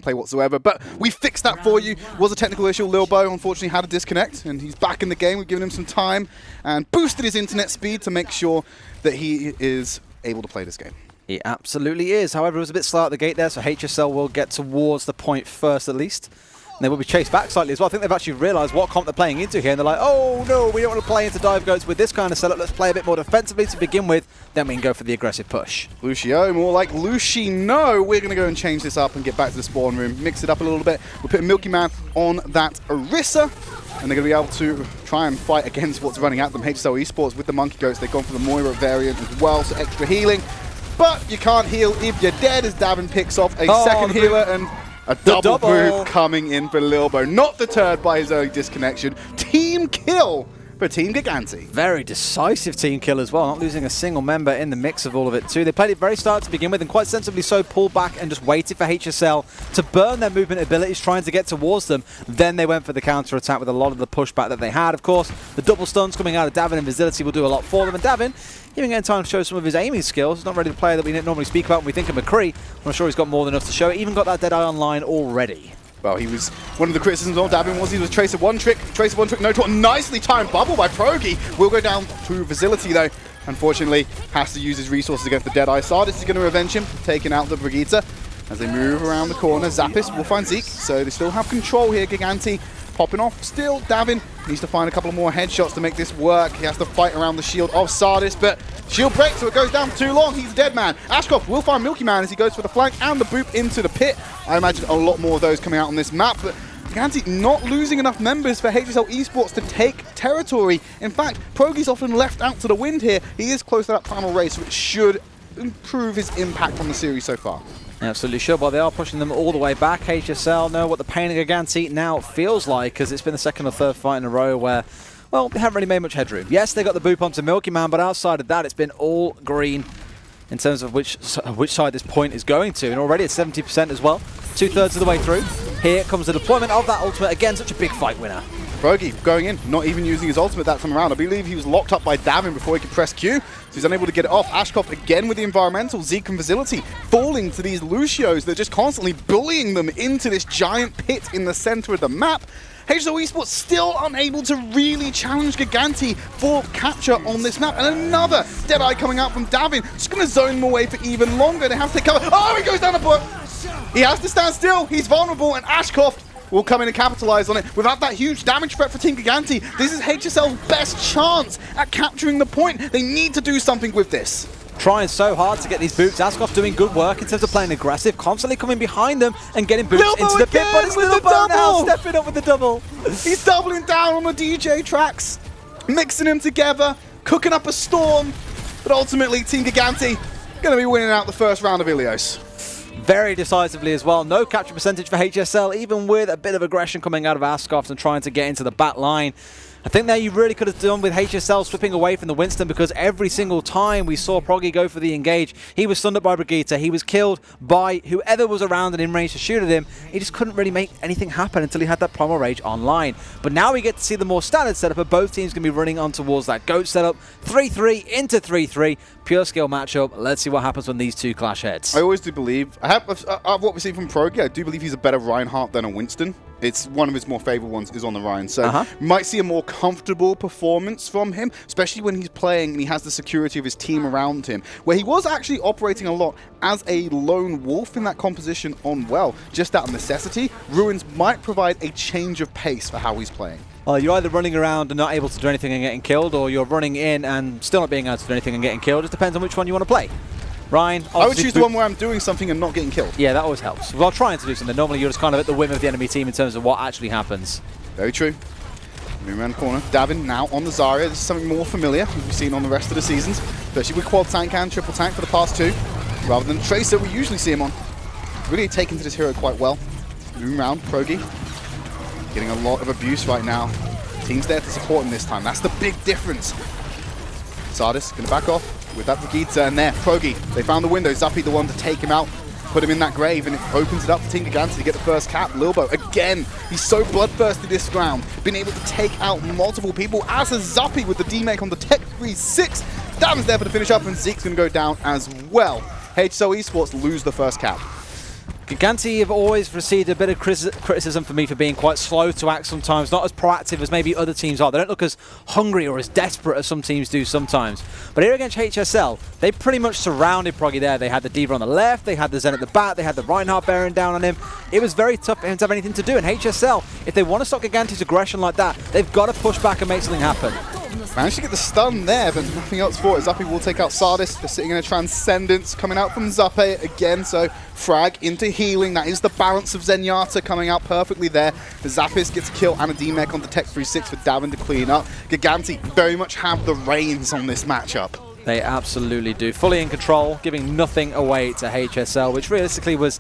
play whatsoever, but we fixed that for you. It was a technical issue. Lilbo unfortunately had a disconnect, and he's back in the game. We've given him some time and boosted his internet speed to make sure that he is able to play this game. He absolutely is. However, it was a bit slow at the gate there, so HSL will get towards the point first at least. And they will be chased back slightly as well. I think they've actually realised what comp they're playing into here, and they're like, oh no, we don't want to play into dive goats with this kind of setup. Let's play a bit more defensively to begin with, then we can go for the aggressive push. Lucio, more like Luci-no. We're going to go and change this up and get back to the spawn room, mix it up a little bit. We're putting Milky Man on that Orisa, and they're going to be able to try and fight against what's running at them. HSL Esports with the Monkey Goats, they've gone for the Moira variant as well, so extra healing. But you can't heal if you're dead, as Davin picks off a second healer, and a double boot coming in for Lilbo. Not deterred by his early disconnection. Team kill for Team Gigantti. Very decisive team kill as well, not losing a single member in the mix of all of it too. They played it very start to begin with, and quite sensibly so pulled back and just waited for HSL to burn their movement abilities, trying to get towards them. Then they went for the counter attack with a lot of the pushback that they had. Of course, the double stuns coming out of Davin and Visibility will do a lot for them, and Davin, even getting time to show some of his aiming skills. He's not really the player that we normally speak about when we think of McCree. I'm sure he's got more than enough to show. Even got that Deadeye online already. Well, he was one of the criticisms of Davin was he was Tracer one trick, no to a nicely timed bubble by Progi. Will go down to Visibility though. Unfortunately, has to use his resources against the Deadeye. Sardis is going to revenge him, taking out the Brigitte. As they move around the corner, Zappis will find Zeke, so they still have control here. Gigantti popping off. Still, Davin needs to find a couple more headshots to make this work. He has to fight around the shield of Sardis, but shield breaks, so it goes down for too long. He's dead man. Ashcroft will find Milky Man as he goes for the flank and the boop into the pit. I imagine a lot more of those coming out on this map, but Gigantti not losing enough members for HSL Esports to take territory. In fact, Progi's often left out to the wind here. He is close to that final race, which should improve his impact on the series so far. Absolutely sure, but they are pushing them all the way back. HSL know what the pain of Gigantti now feels like, because it's been the second or third fight in a row where, well, they haven't really made much headroom. Yes, they got the boop onto Milky Man, but outside of that, it's been all green in terms of which side this point is going to. And already it's 70% as well, 2/3 of the way through. Here comes the deployment of that ultimate. Again, such a big fight winner. Progi going in, not even using his ultimate that time around. I believe he was locked up by Davin before he could press Q, so he's unable to get it off. Ashcroft again with the environmental. Zeke and Facility falling to these Lucios. They're just constantly bullying them into this giant pit in the center of the map. HSL Esports still unable to really challenge Gigantti for capture on this map. And another Deadeye coming out from Davin. Just going to zone him away for even longer. They have to take cover. Oh, he goes down the book. He has to stand still. He's vulnerable, and Ashcroft will come in and capitalize on it. Without that huge damage threat for Team Gigantti, this is HSL's best chance at capturing the point. They need to do something with this. Trying so hard to get these boots. Ashcroft doing good work in terms of playing aggressive, constantly coming behind them and getting boots into the pit, but it's Lilbo now stepping up with the double. He's doubling down on the DJ tracks, mixing them together, cooking up a storm, but ultimately Team Gigantti going to be winning out the first round of Ilios. Very decisively as well. No capture percentage for HSL, even with a bit of aggression coming out of Ashcroft and trying to get into the back line. I think that you really could have done with HSL slipping away from the Winston, because every single time we saw Progi go for the engage, he was stunned up by Brigitte. He was killed by whoever was around and in range to shoot at him. He just couldn't really make anything happen until he had that Primal Rage online. But now we get to see the more standard setup of both teams going to be running on towards that GOAT setup. 3-3 into 3-3. Pure skill matchup. Let's see what happens when these two clash heads. I always do believe, of what we see from Progi, I do believe he's a better Reinhardt than a Winston. It's one of his more favorite ones is on the Ryan. So might see a more comfortable performance from him, especially when he's playing and he has the security of his team around him, where he was actually operating a lot as a lone wolf in that composition on well, just out of necessity. Ruins might provide a change of pace for how he's playing. Well, you're either running around and not able to do anything and getting killed, or you're running in and still not being able to do anything and getting killed. It depends on which one you want to play. Ryan, I would choose the one where I'm doing something and not getting killed. Yeah, that always helps. Well, trying to do something. Normally you're just kind of at the whim of the enemy team in terms of what actually happens. Very true. Moving around the corner. Davin now on the Zarya. This is something more familiar we've seen on the rest of the seasons, especially with quad tank and triple tank for the past two, rather than Tracer we usually see him on. Really taken to this hero quite well. Moving around, Progi getting a lot of abuse right now. Team's there to support him this time. That's the big difference. Sardis going to back off with that Brigitte, and there, Progi, they found the window. Zappy the one to take him out, put him in that grave, and it opens it up for Team Gigantti to get the first cap. Lilbo, again, he's so bloodthirsty this round, been able to take out multiple people, as has Zappy with the D-make on the Tech 3-6. Davin's there for the finish up, and Zeke's going to go down as well. HSL Esports lose the first cap. Gigantti have always received a bit of criticism for me for being quite slow to act sometimes, not as proactive as maybe other teams are. They don't look as hungry or as desperate as some teams do sometimes. But here against HSL, they pretty much surrounded Proggy there. They had the D.Va on the left, they had the Zen at the back, they had the Reinhardt bearing down on him. It was very tough for him to have anything to do. And HSL, if they want to stop Gigantti's aggression like that, they've got to push back and make something happen. Managed to get the stun there, but nothing else for it. Zappe will take out Sardis. They're sitting in a Transcendence coming out from Zappe again, so frag into healing. That is the balance of Zenyatta coming out perfectly there. The Zappis gets a kill and a D-Mech onto Tech 36 for Davin to clean up. Gigantti very much have the reins on this matchup. They absolutely do. Fully in control, giving nothing away to HSL, which realistically was,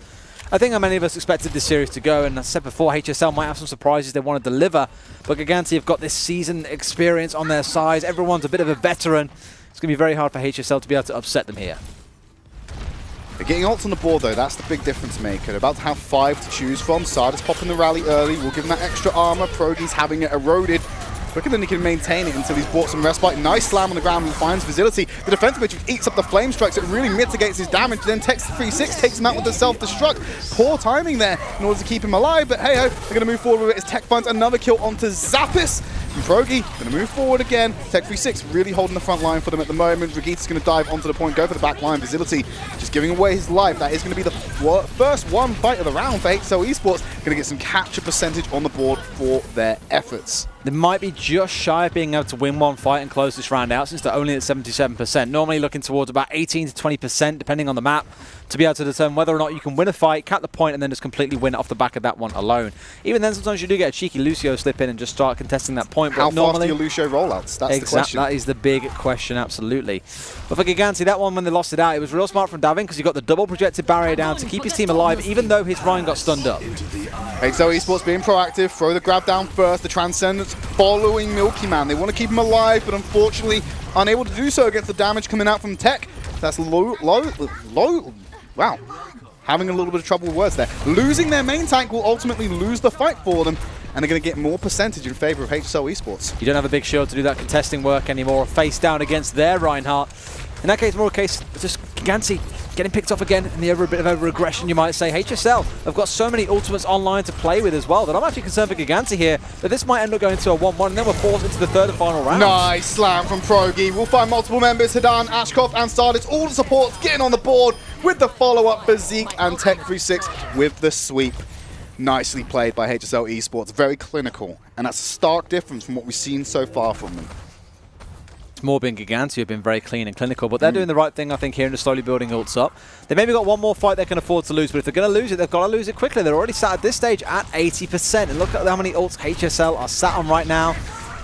I think how many of us expected this series to go, and as I said before, HSL might have some surprises they want to deliver, but Gigantti have got this season experience on their side. Everyone's a bit of a veteran. It's going to be very hard for HSL to be able to upset them here. They're getting ults on the board though, that's the big difference maker. They're about to have 5 to choose from. Sardis popping the rally early, we'll give him that extra armor. Proggy's having it eroded quicker than he can maintain it until he's bought some respite. Nice slam on the ground and finds Facility. The defensive matrix eats up the flame strikes. It really mitigates his damage. Then Tech 36 takes him out with the self-destruct. Poor timing there in order to keep him alive, but hey-ho, they're going to move forward with it as Tech finds another kill onto Zappis. And Proggy going to move forward again. Tech 36 really holding the front line for them at the moment. Brigitte going to dive onto the point, go for the back line. Facility just giving away his life. That is going to be the first one fight of the round for HSL Esports. Going to get some capture percentage on the board for their efforts. They might be just shy of being able to win one fight and close this round out since they're only at 77%. Normally looking towards about 18 to 20% depending on the map to be able to determine whether or not you can win a fight, cap the point, and then just completely win it off the back of that one alone. Even then, sometimes you do get a cheeky Lucio slip in and just start contesting that point. How but normally, fast are your Lucio rollouts? That's the question. That is the big question, absolutely. But for Gigantti, that one when they lost it out, it was real smart from Davin because he got the double projected barrier down to keep his team alive, even though his Ryan got stunned up. HSL Esports being proactive, throw the grab down first, the Transcendence following Milky Man. They want to keep him alive, but unfortunately unable to do so against the damage coming out from Tech. That's low. Wow. Having a little bit of trouble with words there. Losing their main tank will ultimately lose the fight for them, and they're going to get more percentage in favor of HSL Esports. You don't have a big shield to do that contesting work anymore. Face down against their Reinhardt. In that case, more a case just Gigantti getting picked off again in the a bit of over-aggression, you might say. HSL have got so many ultimates online to play with as well that I'm actually concerned for Gigantti here that this might end up going to a 1-1 and then we're forced into the third and final round. Nice slam from Proggy. We'll find multiple members, Hadan, Ashkoff and Sardis, all the supports getting on the board with the follow-up for Zeke and Tech 36 with the sweep. Nicely played by HSL Esports, very clinical, and that's a stark difference from what we've seen so far from them. It's more been Gigantti who have been very clean and clinical, but they're doing the right thing, I think, here and just slowly building ults up. They maybe got one more fight they can afford to lose, but if they're going to lose it, they've got to lose it quickly. They're already sat at this stage at 80%, and look at how many ults HSL are sat on right now.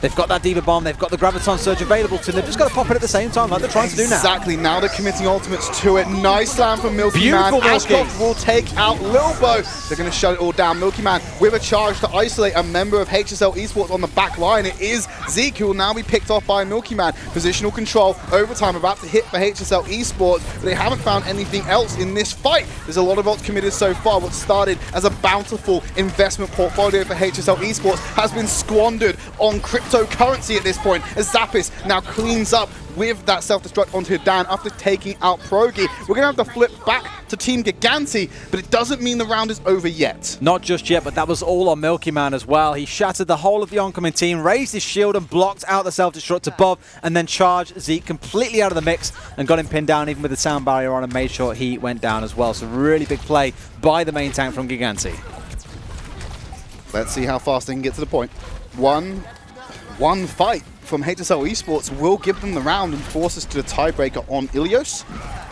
They've got that D.Va bomb, they've got the Graviton Surge available to them. They've just got to pop it at the same time like they're trying to do now. Exactly, now they're committing ultimates to it. Nice slam from Milky Man. Ashkoff will take out Lilbo. They're going to shut it all down. Milky Man with a charge to isolate a member of HSL Esports on the back line. It is Zeke who will now be picked off by Milky Man. Positional control, overtime about to hit for HSL Esports, but they haven't found anything else in this fight. There's a lot of ults committed so far. What started as a bountiful investment portfolio for HSL Esports has been squandered on cryptocurrency at this point, as Zappis now cleans up with that self-destruct onto Dan after taking out Proggy. We're going to have to flip back to Team Gigantti, but it doesn't mean the round is over yet. Not just yet, but that was all on Milky Man as well. He shattered the whole of the oncoming team, raised his shield and blocked out the self-destruct above, and then charged Zeke completely out of the mix and got him pinned down even with the sound barrier on and made sure he went down as well. So really big play by the main tank from Gigantti. Let's see how fast they can get to the point. One fight from HSL Esports will give them the round and force us to the tiebreaker on Ilios,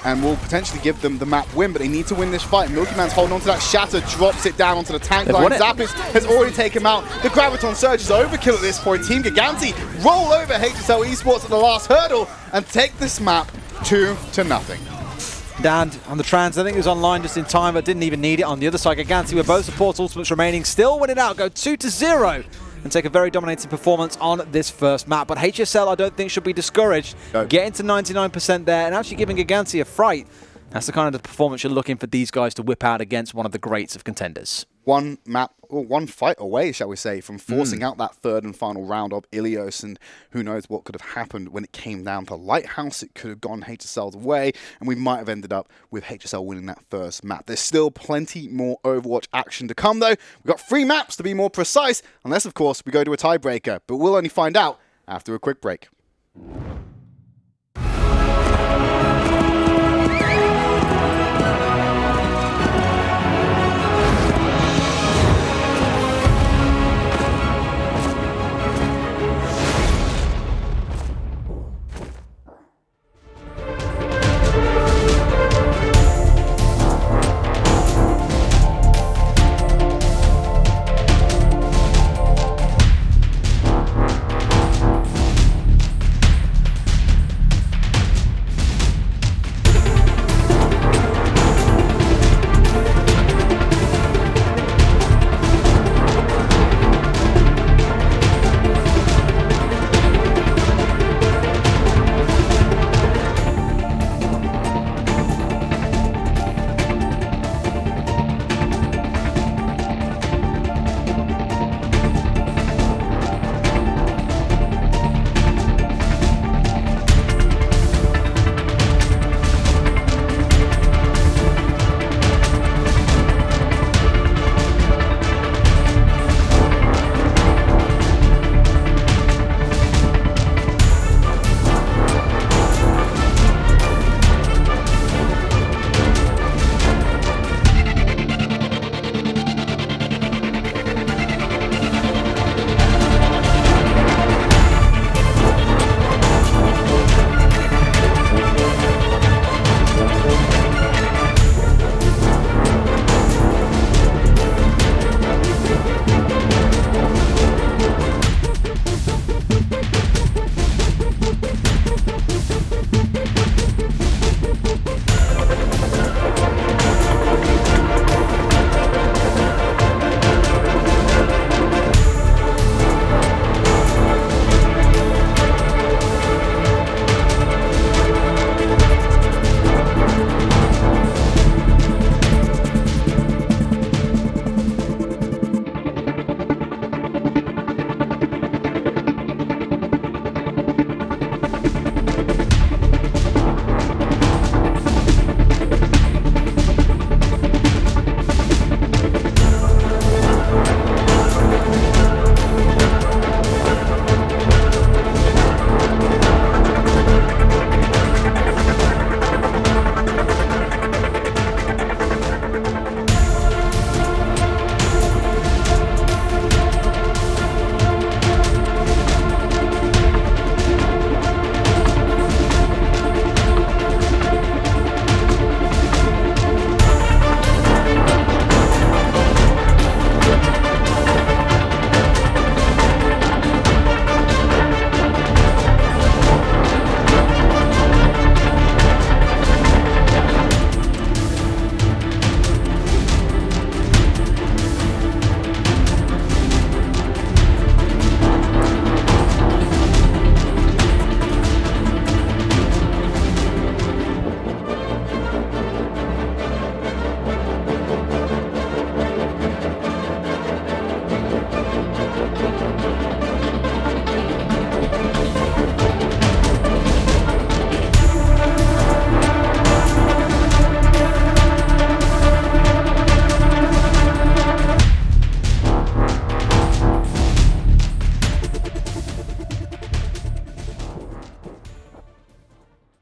and will potentially give them the map win, but they need to win this fight. Milky Man's holding on to that shatter, drops it down onto the tank line. Zappis has already taken him out. The Graviton Surge is overkill at this point. Team Gigantti roll over HSL Esports at the last hurdle and take this map 2-0. Dan on the trans, I think he was online just in time, but didn't even need it. On the other side, Gigantti with both support ultimates remaining, still win it out, go 2-0. And take a very dominating performance on this first map. But HSL, I don't think, should be discouraged. No. Getting to 99% there and actually giving Gigantti a fright. That's the kind of performance you're looking for these guys to whip out against one of the greats of Contenders. one map, or one fight away, shall we say, from forcing out that third and final round of Ilios, and who knows what could have happened when it came down to Lighthouse. It could have gone HSL's way, and we might have ended up with HSL winning that first map. There's still plenty more Overwatch action to come, though. We've got 3 maps to be more precise, unless, of course, we go to a tiebreaker, but we'll only find out after a quick break.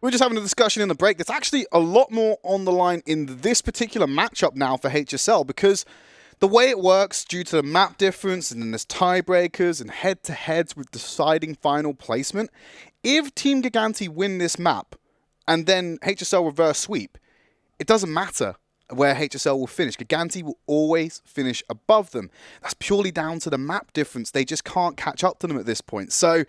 We were just having a discussion in the break. There's actually a lot more on the line in this particular matchup now for HSL, because the way it works, due to the map difference, and then there's tiebreakers and head-to-heads with deciding final placement, if Team Gigantti win this map and then HSL reverse sweep, it doesn't matter where HSL will finish. Gigantti will always finish above them. That's purely down to the map difference. They just can't catch up to them at this point. So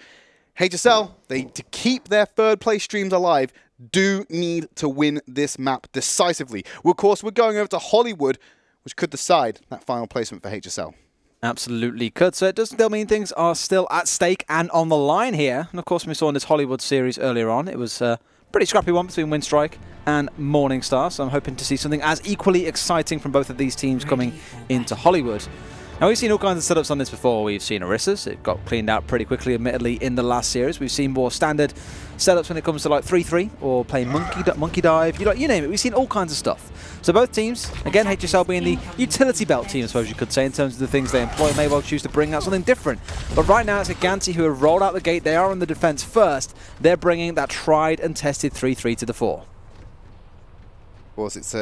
HSL, to keep their third place streams alive, do need to win this map decisively. Well, of course, we're going over to Hollywood, which could decide that final placement for HSL. Absolutely could. So it does still mean things are still at stake and on the line here. And of course, we saw in this Hollywood series earlier on, it was pretty scrappy one between Windstrike and Morningstar, so I'm hoping to see something as equally exciting from both of these teams coming into Hollywood. Now, we've seen all kinds of setups on this before. We've seen Orissa's. It got cleaned out pretty quickly, admittedly, in the last series. We've seen more standard setups when it comes to like 3-3 or playing monkey dive. You name it. We've seen all kinds of stuff. So both teams, again, HSL being the utility belt team, I suppose you could say, in terms of the things they employ, may well choose to bring out something different. But right now, it's Gigantti who have rolled out the gate. They are on the defense first. They're bringing that tried and tested 3-3 to the fore. It's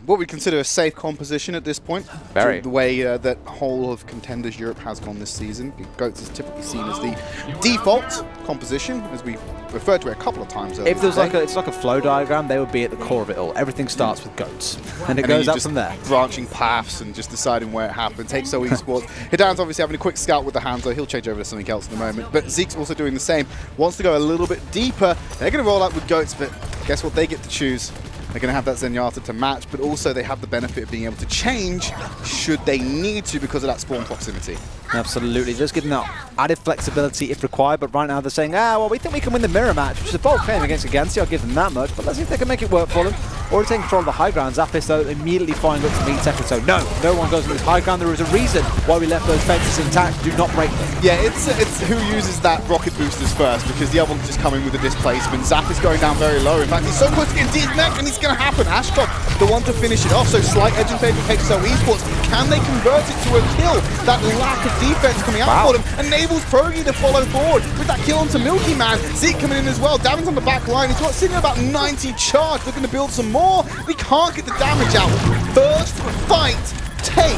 what we consider a safe composition at this point. Very. The way that whole of Contenders Europe has gone this season. Goats is typically seen as the default composition, as we referred to it a couple of times earlier. If there's it's like a flow diagram, they would be at the core of it all. Everything starts with Goats, and it goes up from there. Branching paths and just deciding where it happens. HSL Esports. Hidan's obviously having a quick scout with the hands, though he'll change over to something else in a moment. But Zeke's also doing the same. Wants to go a little bit deeper. They're going to roll out with Goats, but guess what? They get to choose. They're going to have that Zenyatta to match, but also they have the benefit of being able to change should they need to because of that spawn proximity. Absolutely, just giving that added flexibility if required, but right now they're saying, well, we think we can win the mirror match, which is a bold claim against Gigantti. I'll give them that much, but let's see if they can make it work for them. Already taking control of the high ground. Zappis, though, immediately flying up to meet Tech, so no one goes on this high ground. There is a reason why we left those fences intact. Do not break them. Yeah, it's who uses that rocket boosters first, because the other one's just coming with a displacement. Zappis going down very low. In fact, he's so close to getting D's neck, and it's going to happen. Ashcroft, the one to finish it off, so slight edge in favor of HSL Esports. Can they convert it to a kill? That lack of defense coming out for them enables Progi to follow forward with that kill onto Milky Man. Zeke coming in as well. Davin's on the back line. He's got sitting at about 90 charge, looking to build some more. We can't get the damage out. First fight take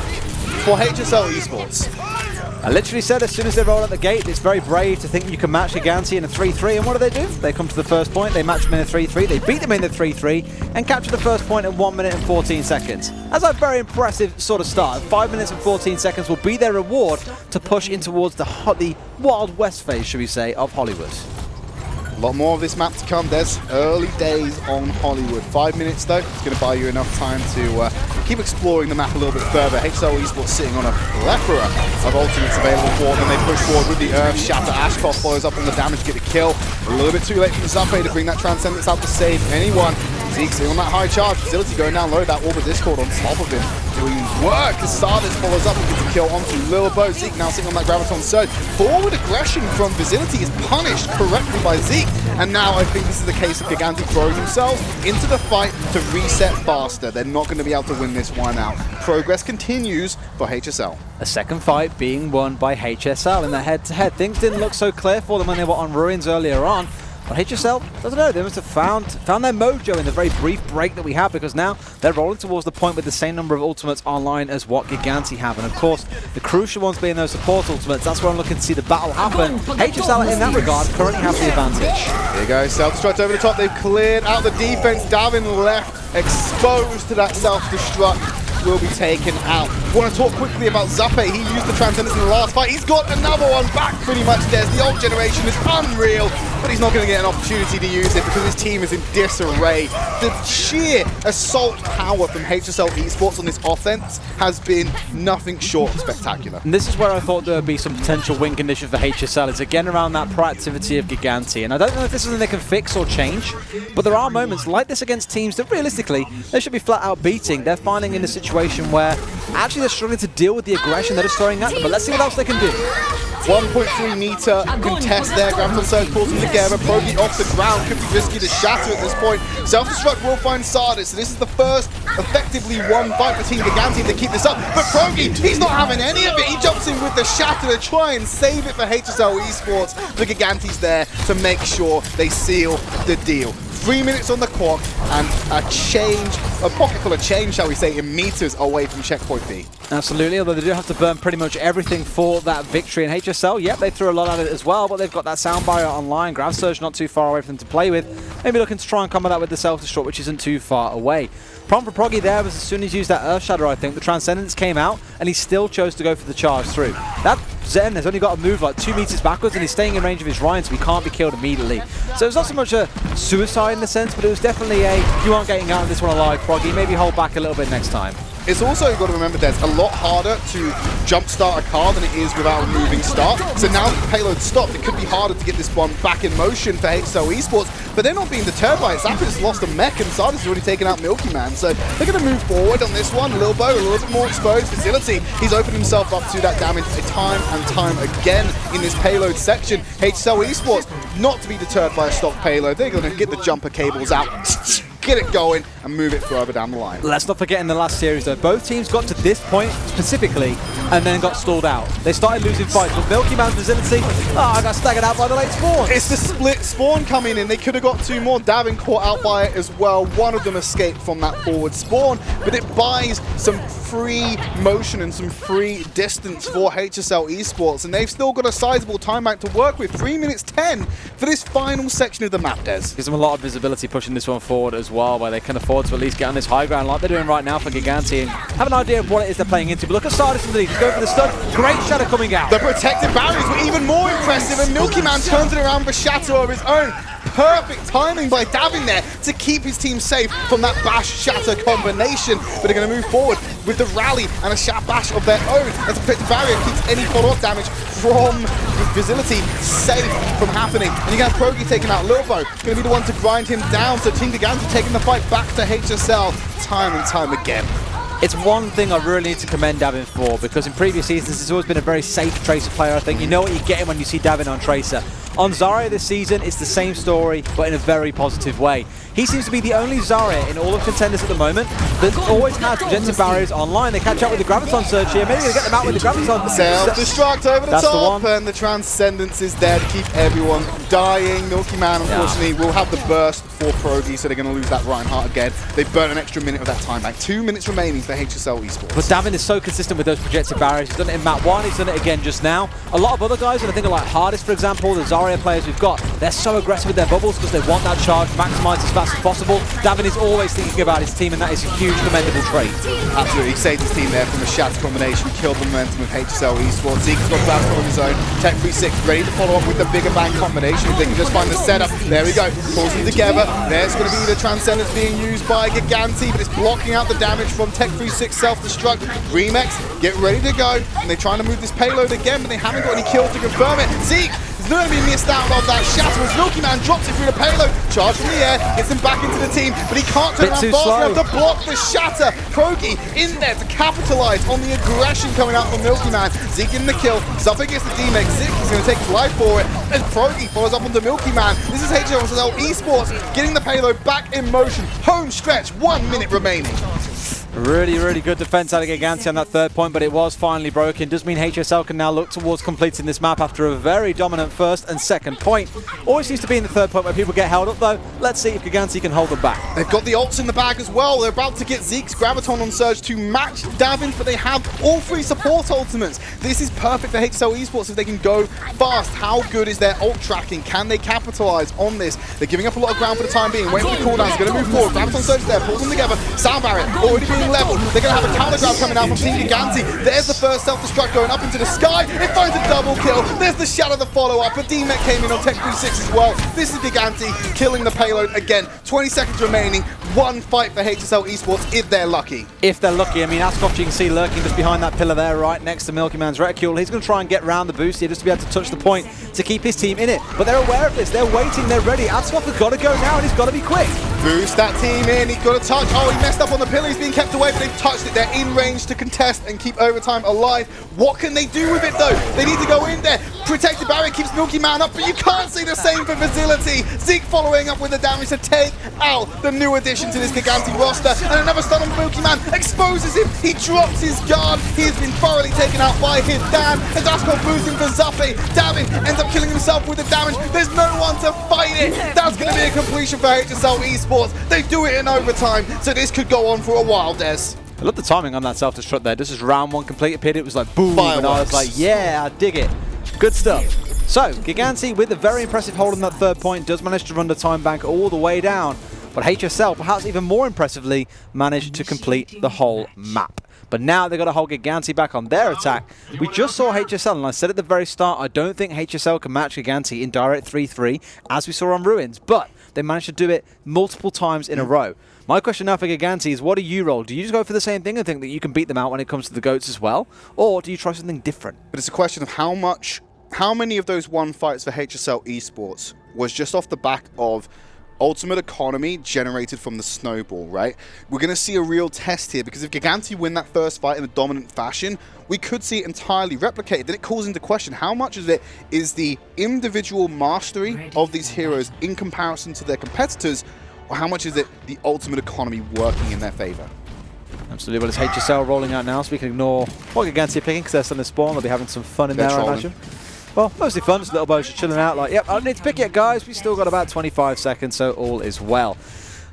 for HSL Esports. I literally said as soon as they roll out the gate, it's very brave to think you can match Gigantti in a 3-3, and what do? They come to the first point, they match them in a 3-3, they beat them in the 3-3, and capture the first point in 1 minute and 14 seconds. That's a very impressive sort of start. 5 minutes and 14 seconds will be their reward to push in towards the Wild West phase, should we say, of Hollywood. A lot more of this map to come. There's early days on Hollywood. 5 minutes though, it's going to buy you enough time to keep exploring the map a little bit further. HSL Esports sitting on a plethora of ultimates available for them. They push forward with the Earth Shatter. Ashcroft follows up on the damage to get the kill. A little bit too late for Zappe to bring that Transcendence out to save anyone. Zeke sitting on that high charge. Facility going down low. That Orb of Discord on top of him. Doing work as Sardis follows up and gets a kill onto Lilbo. Zeke now sitting on that Graviton Surge. Forward aggression from Facility is punished correctly by Zeke. And now I think this is the case of Gigantti throwing themselves into the fight to reset faster. They're not going to be able to win this one out. Progress continues for HSL. A second fight being won by HSL in the head-to-head. Things didn't look so clear for them when they were on Ruins earlier on. But HSL, doesn't know, they must have found their mojo in the very brief break that we have, because now they're rolling towards the point with the same number of ultimates online as what Gigantti have. And of course, the crucial ones being those support ultimates, that's where I'm looking to see the battle happen. HSL in that regard currently have the advantage. Here you go, self-destruct over the top. They've cleared out the defense. Davin left exposed to that self-destruct. Will be taken out. Want to talk quickly about Zappe. He used the Transcendence in the last fight. He's got another one back pretty much. Des. The old generation is unreal, but he's not going to get an opportunity to use it because his team is in disarray. The sheer assault power from HSL Esports on this offense has been nothing short of spectacular. And this is where I thought there would be some potential win condition for HSL. It's again around that proactivity of Gigantti. And I don't know if this is something they can fix or change, but there are moments like this against teams that realistically they should be flat out beating. They're finding in a situation where actually they're struggling to deal with the aggression that is throwing at them, but let's see what else they can do. 1.3 meter contest there. Graviton Surge pulls them together. Progi off the ground. Could be risky to shatter at this point. Self-destruct will find Sardis. So this is the first effectively one fight for Team Gigantti if they keep this up. But Progi, he's not having any of it. He jumps in with the shatter to try and save it for HSL Esports. The Gigantti's there to make sure they seal the deal. 3 minutes on the clock and a pocket full of change, shall we say, in meters away from checkpoint B. Absolutely, although they do have to burn pretty much everything for that victory. And HSL, yep, they threw a lot at it as well, but they've got that sound barrier online. Grav Surge not too far away for them to play with. Maybe looking to try and combat that with the self-destruct, which isn't too far away. Problem for Progi there was as soon as he used that Earth Shadow, I think, the Transcendence came out, and he still chose to go for the charge through. That Zen has only got to move like 2 meters backwards, and he's staying in range of his Ryan, so he can't be killed immediately. So it's not so much a suicide in the sense, but it was definitely a, you aren't getting out of this one alive, Progi, maybe hold back a little bit next time. It's also, you've got to remember, there's a lot harder to jumpstart a car than it is without a moving start. So now that the payload stopped, it could be harder to get this one back in motion for HSL Esports, but they're not being deterred by it. Zappa's lost a mech and Sardis has already taken out Milky Man, so they're going to move forward on this one. Lilbo, a little bit more exposed. Facility, he's opened himself up to that damage time and time again in this payload section. HSL Esports, not to be deterred by a stock payload. They're going to get the jumper cables out, get it going, and move it further down the line. Let's not forget in the last series though, both teams got to this point specifically and then got stalled out. They started losing fights, but Milky Man's Facility, I got staggered out by the late spawn. It's the split spawn coming in. They could have got two more. Davin caught out by it as well. One of them escaped from that forward spawn, but it buys some free motion and some free distance for HSL Esports, and they've still got a sizable time bank to work with. 3 minutes 10 for this final section of the map, Des. Gives them a lot of visibility pushing this one forward as well, where they can afford to at least get on this high ground like they're doing right now for Gigantti and have an idea of what it is they're playing into. But look at Sardis in the lead. He's going for the stun. Great shadow coming out. The protected barriers were even more impressive, and Milky Man turns it around for Shatter of his own. Perfect timing by Davin there to keep his team safe from that Bash Shatter combination. But they're going to move forward with the rally and a Bash of their own as the protected barrier keeps any follow-up damage from Facility safe from happening. And you got Progi taking out Lilbo, going to be the one to grind him down. So Team Gigantti taking the fight back to HSL time and time again. It's one thing I really need to commend Davin for, because in previous seasons he's always been a very safe Tracer player. I think you know what you're getting when you see Davin on Tracer. On Zarya this season, it's the same story, but in a very positive way. He seems to be the only Zarya in all of Contenders at the moment that always has projected barriers online. They catch up with the Graviton surge here. Maybe they'll get them out with the Graviton. Self-destruct over the top, and the Transcendence is there to keep everyone dying. Milky Man, unfortunately, will have the burst for Progi, so they're going to lose that Reinhardt again. They've burnt an extra minute of that time back. 2 minutes remaining for HSL Esports. But Davin is so consistent with those projected barriers. He's done it in map 1, he's done it again just now. A lot of other guys, and I think like Hardest, for example, the Zarya players we've got, they're so aggressive with their bubbles because they want that charge maximized as fast as possible. Davin is always thinking about his team, and that is a huge commendable trait. Absolutely, he saved his team there from a Shatter combination, killed the momentum of HSL Esports. Zeke's got Graviton on his own. Tech36 ready to follow up with the bigger bang combination. If they can just find the setup. There we go, pulls them together. There's going to be the Transcendence being used by Gigantti, but it's blocking out the damage from Tech36 self-destruct. Remex, get ready to go. And they're trying to move this payload again, but they haven't got any kills to confirm it. Zeke is going to be missed out of that Shatter as Milky Man drops it through the payload. Charge from the air, gets him back into the team, but he can't turn around fast enough to block the Shatter. Progi in there to capitalize on the aggression coming out from Milky Man. Zeke in the kill, Zuffa gets the D-Mech. Zeke is going to take his life for it as Progi follows up onto Milky Man. This is HSL Esports getting the payload back in motion. Home stretch, 1 minute remaining. Really, really good defense out of Gigantti on that third point, but it was finally broken. Does mean HSL can now look towards completing this map after a very dominant first and second point. Always seems to be in the third point where people get held up, though. Let's see if Gigantti can hold them back. They've got the ults in the bag as well. They're about to get Zeke's Graviton on Surge to match Davin's, but they have all three support ultimates. This is perfect for HSL Esports if they can go fast. How good is their ult tracking? Can they capitalize on this? They're giving up a lot of ground for the time being. Waiting for the cooldowns. Going to move forward. Graviton Surge there. Pulls them together. Sound barrier already being leveled. They're going to have a counter grab coming out from Team Gigantti. There's the first self-destruct going up into the sky. It finds a double kill. There's the Shadow, the follow-up. But D-Mech came in on Tech36 as well. This is Gigantti killing the payload again. 20 seconds remaining. One fight for HSL Esports if they're lucky. If they're lucky. I mean, Ascot, you can see lurking just behind that pillar there, right next to Milky Man's reticule. He's going to try and get round the boost here just to be able to touch the point to keep his team in it. But they're aware of this. They're waiting. They're ready. Ascot has got to go now, and he's got to be quick. Boost that team in. He's got to touch. Oh, he messed up on the pillar. He's being kept away, but they've touched it. They're in range to contest and keep overtime alive. What can they do with it, though? They need to go in there. Protected barrier keeps Milky Man up, but you can't say the same for Facility. Zeke following up with the damage to take out the new addition to this Gigantti roster. And another stun on Milky Man exposes him. He drops his guard. He's been thoroughly taken out by his Dan. And Ascot boosting for Zuffa. Davin ends up killing himself with the damage. There's no one to fight it. That's going to be a completion for HSL Esports. They do it in overtime, so this could go on for a while, Des. I love the timing on that self-destruct there. This is round one complete appeared. It was like boom, Fireworks. And I was like, yeah, I dig it. Good stuff. So, Gigantti with a very impressive hold on that third point does manage to run the time bank all the way down. But HSL, perhaps even more impressively, managed to complete the whole map. But now they've got to hold Gigantti back on their attack. We just saw HSL, and I said at the very start, I don't think HSL can match Gigantti in direct 3-3, as we saw on Ruins. But they managed to do it multiple times in a row. My question now for Gigantti is, what do you roll? Do you just go for the same thing and think that you can beat them out when it comes to the GOATs as well? Or do you try something different? But it's a question of how many of those won fights for HSL Esports was just off the back of ultimate economy generated from the snowball, right? We're going to see a real test here, because if Gigantti win that first fight in a dominant fashion, we could see it entirely replicated. Then it calls into question how much of it is the individual mastery of these heroes in comparison to their competitors, or how much is it the ultimate economy working in their favor? Absolutely. Well, it's HSL rolling out now, so we can ignore what Gigantti are picking, because they're still in the spawn. They'll be having some fun in there, I imagine. Well, mostly fun, just little boys just chilling out like, yep, I don't need to pick yet, guys. We've still got about 25 seconds, so all is well.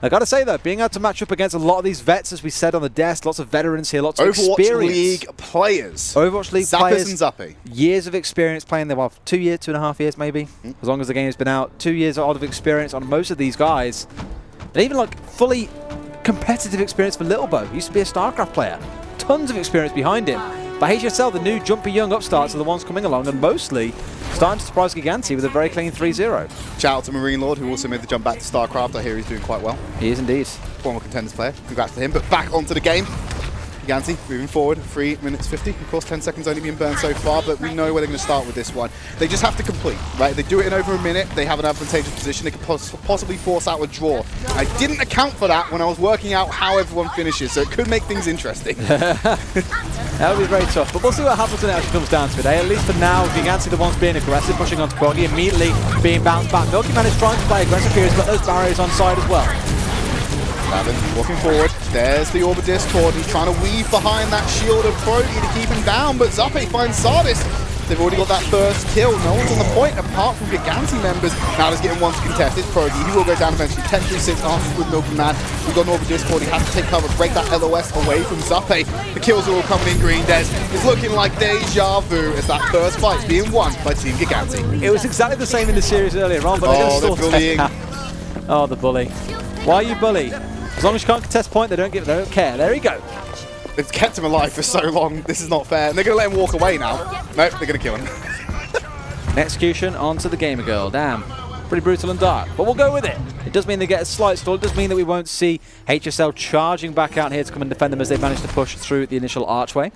I got to say, though, being able to match up against a lot of these vets, as we said on the desk, lots of veterans here, lots of Overwatch experience. League players. Overwatch League Zappers players. and Zappy. Years of experience playing them, well, 2 years, 2.5 years maybe, as long as the game has been out. 2 years odd of experience on most of these guys. And even like fully competitive experience for Littlebo. He used to be a StarCraft player. Tons of experience behind him. But HSL, the new jumpy young upstarts, are the ones coming along and mostly starting to surprise Gigantti with a very clean 3-0. Shout out to Marine Lord, who also made the jump back to StarCraft. I hear he's doing quite well. He is indeed. Former Contenders player. Congrats to him. But back onto the game. Gigantti moving forward, 3 minutes 50. Of course, 10 seconds only being burned so far, but we know where they're going to start with this one. They just have to complete, right? They do it in over a minute. They have an advantageous position. They could possibly force out a draw. I didn't account for that when I was working out how everyone finishes, so it could make things interesting. That would be very tough, but we'll see what happens when it actually comes down to it. At least for now, Gigantti the ones being aggressive, pushing onto Proggy, immediately being bounced back. Milky Man is trying to play aggressive here. He's got those barriers on side as well. Walking forward, there's the Orb of Discord. He's trying to weave behind that shield of Proggy to keep him down, but Zappe finds Sardis. They've already got that first kill. No one's on the point apart from Gigantti members. Now he's getting one to contest. It's Proggy. He will go down eventually. 10-3-6 after with Milky Man. We've got an Orb of Discord. He has to take cover, break that LOS away from Zappe. The kills are all coming in green. Des. It's looking like deja vu as that first fight's being won by Team Gigantti. It was exactly the same in the series earlier on, but they're bullying. Oh, the bully. Why are you bully? As long as you can't contest point, they don't care. There we go. They've kept him alive for so long. This is not fair. And they're going to let him walk away now. Nope, they're going to kill him. An execution onto the Gamer Girl. Damn. Pretty brutal and dark. But we'll go with it. It does mean they get a slight stall. It does mean that we won't see HSL charging back out here to come and defend them as they manage to push through the initial archway.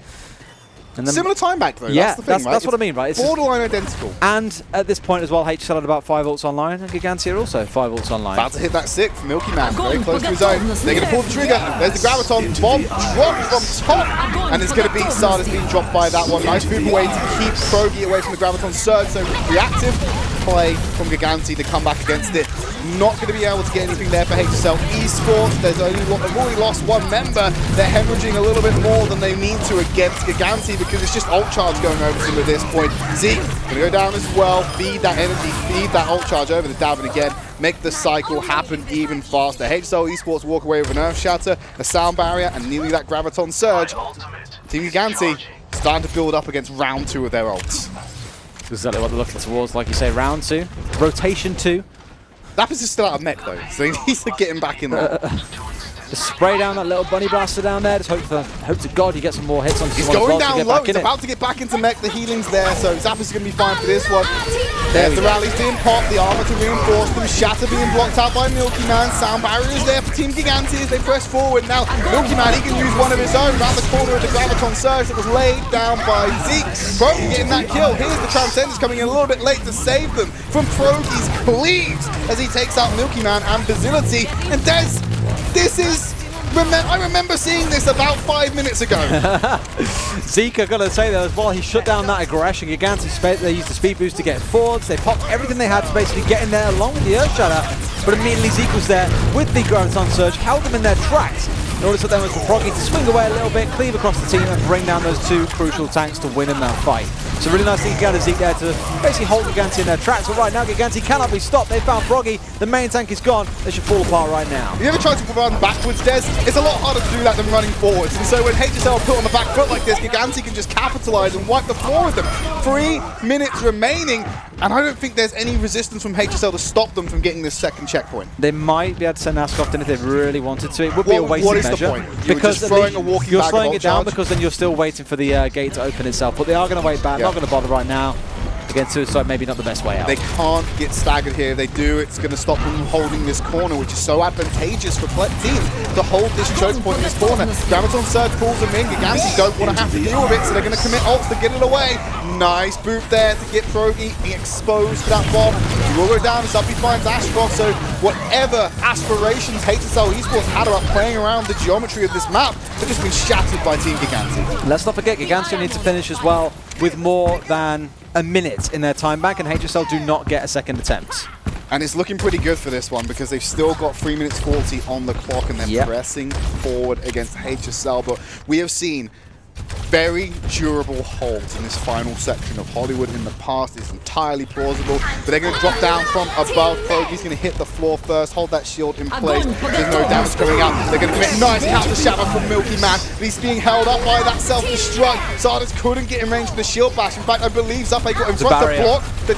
And then, similar time back though, yeah, that's the thing, right? That's what I mean, right? It's borderline identical. And at this point as well, HSL had about 5 ults online, and Gigantti are also 5 ults online. About to hit that 6th, Milky Man, very close to his own. They're going to pull the trigger. There's the Graviton, bomb dropped from top, and it's going to be Sardis being dropped by that one. Nice move away to keep Proggy away from the Graviton surge, so reactive play from Gigantti to come back against it. Not going to be able to get anything there for HSL Esports. They've already lost one member. They're hemorrhaging a little bit more than they need to against Gigantti because it's just ult charge going over to them at this point. Zeke going to go down as well, feed that energy, feed that ult charge over to Davin again, make the cycle happen even faster. HSL Esports walk away with an Earth Shatter, a Sound Barrier, and nearly that Graviton Surge. Team Gigantti starting to build up against round 2 of their ults. Exactly what they're looking towards, like you say, round 2, rotation 2. Lapis is still out of mech though, so he needs to get him back in there. Just spray down that little bunny blaster down there. Just hope to God he gets some more hits on. He's going down low. He's about to get back into mech. The healing's there, so Zappa's going to be fine for this one. There's the rallies being popped, the armor to reinforce them. Shatter being blocked out by Milky Man. Sound barrier is there for Team Gigantti as they press forward. Now Milky Man, he can use one of his own around the corner of the Graviton Surge that was laid down by Zeke. Proggy getting that kill. Here's the Transcendence coming in a little bit late to save them from Proggy's cleaves as he takes out Milky Man and Basility. And Des, this is... I remember seeing this about 5 minutes ago. Zeke, I've got to say that as well, he shut down that aggression. Gigantti, they used the speed boost to get forwards. They popped everything they had to basically get in there along with the Earth Shatter. But immediately Zeke was there with the Graviton Surge, held them in their tracks. In order for them as the Proggy to swing away a little bit, cleave across the team and bring down those 2 crucial tanks to win in that fight. So really nice thing to get out of Zeke there to basically hold Gigantti in their tracks. But right now Gigantti cannot be stopped. They found Proggy. The main tank is gone. They should fall apart right now. You ever tried to run backwards, Des? It's a lot harder to do that than running forwards. And so when HSL put on the back foot like this, Gigantti can just capitalize and wipe the floor with them. 3 minutes remaining, and I don't think there's any resistance from HSL to stop them from getting this second checkpoint. They might be able to send Ascoff in if they really wanted to. It would be a wasted measure. What is the point? Because just throwing a walking you're bag slowing of it down charge? Because then you're still waiting for the gate to open itself. But they are going to wait back. Not going to bother right now. Against Suicide, maybe not the best way out. They can't get staggered here. If they do, it's going to stop them holding this corner, which is so advantageous for team to hold this choke point in this corner. Graviton Surge pulls them in. Gigantti don't want to have to deal with it, so they're going to commit ults to get it away. Nice boot there to get Progi exposed to that bomb. He will go down as Uppy finds Ashcroft, so whatever aspirations HSL Esports had about playing around the geometry of this map have just been shattered by Team Gigantti. Let's not forget, Gigantti need to finish as well with more than a minute in their time back, and HSL do not get a second attempt. And it's looking pretty good for this one because they've still got 3 minutes 40 on the clock and they're pressing forward against HSL. But we have seen very durable holds in this final section of Hollywood in the past. It's entirely plausible, but they're going to drop down from above. Progi's going to hit the floor first, hold that shield in place. There's no damage coming out. They're going to commit nice counter shadow from Milky Man, but he's being held up by that self-destruct. Sardis couldn't get in range for the shield bash. In fact, I believe Zappe got in front to block the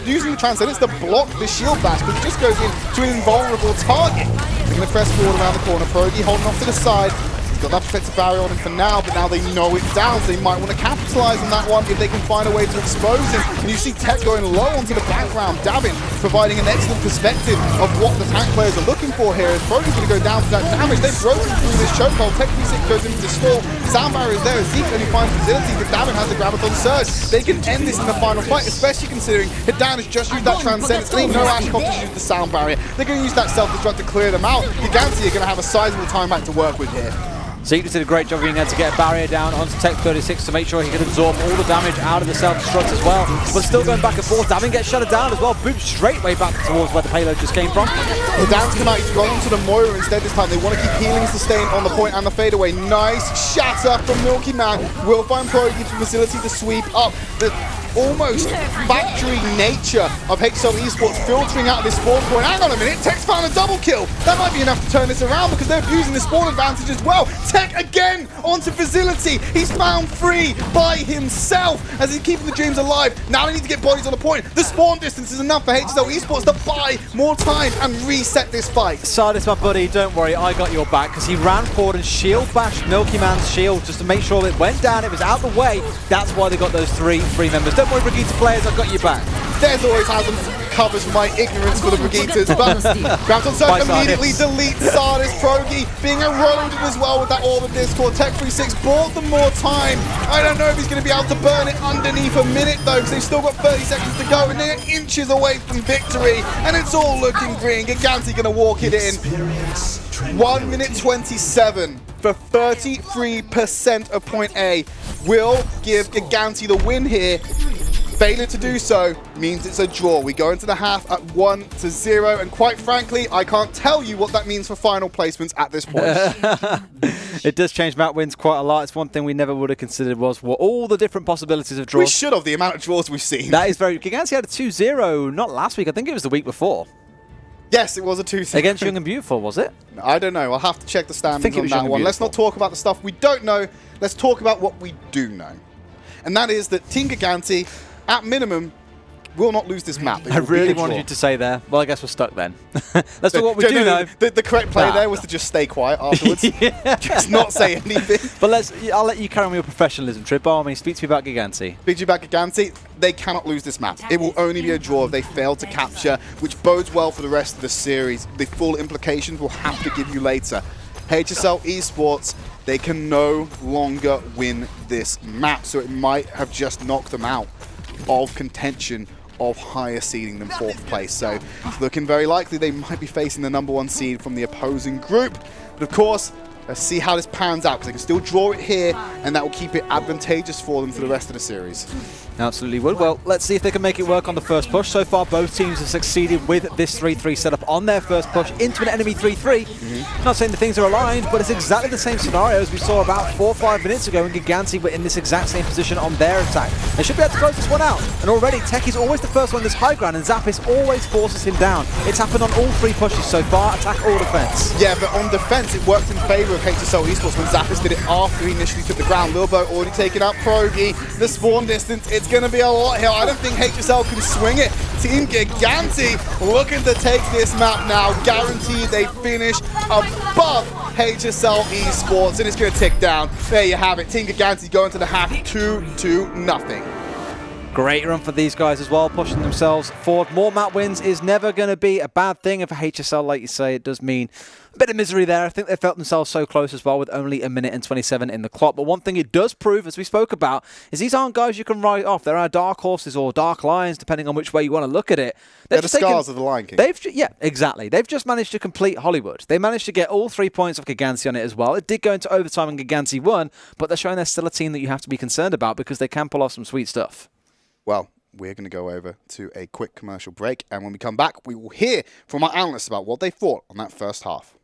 using the transcendence to block the shield bash, but it just goes into an invulnerable target. They're going to press forward around the corner. Progi holding off to the side. Got that protective barrier on him for now, but now they know it's down, so they might want to capitalize on that one if they can find a way to expose him. And you see Tech going low onto the background, Davin providing an excellent perspective of what the tank players are looking for here. As Progi's going to go down for that damage. They've broken through this chokehold. Tech 3-6 goes into the store. Sound barrier is there as Zeke only finds facility, but Davin has the Graviton Surge. They can end this in the final fight, especially considering Hidan has just used that Transcendence. They know Ashcroft has used the sound barrier. They're going to use that self-destruct to clear them out. Gigantti are going to have a sizable time back to work with here. Zeke did a great job being able to get a barrier down onto Tech 36 to make sure he can absorb all the damage out of the self-destruct as well. But still going back and forth. Davin gets shut down as well. Boop straight way back towards where the payload just came from. Hidan's come out, he's gone into the Moira instead this time. They want to keep healing sustain on the point and the fadeaway. Nice shatter from Milky Man. Will find Progi to facility to sweep up the almost factory nature of HSL Esports filtering out of this spawn point. Hang on a minute, Tech's found a double kill. That might be enough to turn this around because they're using the spawn advantage as well. Tech again onto facility. He's found free by himself as he's keeping the dreams alive. Now they need to get bodies on the point. The spawn distance is enough for HSL Esports to buy more time and reset this fight. Sardis, my buddy, don't worry, I got your back because he ran forward and shield bashed Milky Man's shield just to make sure it went down, it was out the way. That's why they got those three members. Don't worry, Brigitte players, I've got your back. There's always has some covers for my ignorance for the Brigittes, but Graviton Surge immediately deletes Sardis. Progi being eroded as well with that Orb of Discord. Tech 3-6 bought them more time. I don't know if he's going to be able to burn it underneath a minute though, because they've still got 30 seconds to go and they're inches away from victory, and it's all looking green. Gigantti going to walk it in. 1 minute 27 for 33% of point A will give Gigantti the win here. Failure to do so means it's a draw. We go into the half at 1-0, and quite frankly, I can't tell you what that means for final placements at this point. It does change map wins quite a lot. It's one thing we never would have considered was what all the different possibilities of draws. We should have, the amount of draws we've seen. That is very... Gigantti had a 2-0, not last week, I think it was the week before. Yes, it was a 2-0. Against Young and Beautiful, was it? I don't know. I'll have to check the standings on that one. Let's not talk about the stuff we don't know. Let's talk about what we do know. And that is that Team Gigantti, at minimum, will not lose this map. I really wanted you to say there. Well, I guess we're stuck then. Let's talk what we do know. The correct play there was to just stay quiet afterwards. Just not say anything. But I'll let you carry on with your professionalism, Tridd. By all means, speak to me about Gigantti. Speak to you about Gigantti. They cannot lose this map. It will only be a draw if they fail to capture, which bodes well for the rest of the series. The full implications we'll have to give you later. HSL Esports, they can no longer win this map, so it might have just knocked them out of contention of higher seeding than 4th place. So it's looking very likely they might be facing the #1 seed from the opposing group. But of course, let's see how this pans out, because they can still draw it here, and that will keep it advantageous for them for the rest of the series. Absolutely would. Well, let's see if they can make it work on the first push. So far, both teams have succeeded with this 3-3 setup on their first push into an enemy 3-3. Not saying the things are aligned, but it's exactly the same scenario as we saw about 4 or 5 minutes ago when Gigantti were in this exact same position on their attack. They should be able to close this one out. And already, Tech is always the first one that's high ground, and Zappis always forces him down. It's happened on all 3 pushes so far, attack or defense. Yeah, but on defense, it worked in favor of HSL Esports when Zappis did it after he initially took the ground. Lilbo already taken out Progi. The spawn distance, it's going to be a lot here. I don't think HSL can swing it. Team Gigantti looking to take this map now. Guaranteed they finish above HSL Esports, and it's going to tick down. There you have it. Team Gigantti going to the half 2-0. Great run for these guys as well, pushing themselves forward. More map wins is never going to be a bad thing. And for HSL, like you say, it does mean a bit of misery there. I think they felt themselves so close as well with only 1 minute and 27 in the clock. But one thing it does prove, as we spoke about, is these aren't guys you can write off. There are dark horses or dark lions, depending on which way you want to look at it. They're the scars of the Lion King. Yeah, exactly. They've just managed to complete Hollywood. They managed to get all 3 points of Gigantti on it as well. It did go into overtime and Gigantti won, but they're showing they're still a team that you have to be concerned about because they can pull off some sweet stuff. Well, we're going to go over to a quick commercial break, and when we come back, we will hear from our analysts about what they thought on that first half.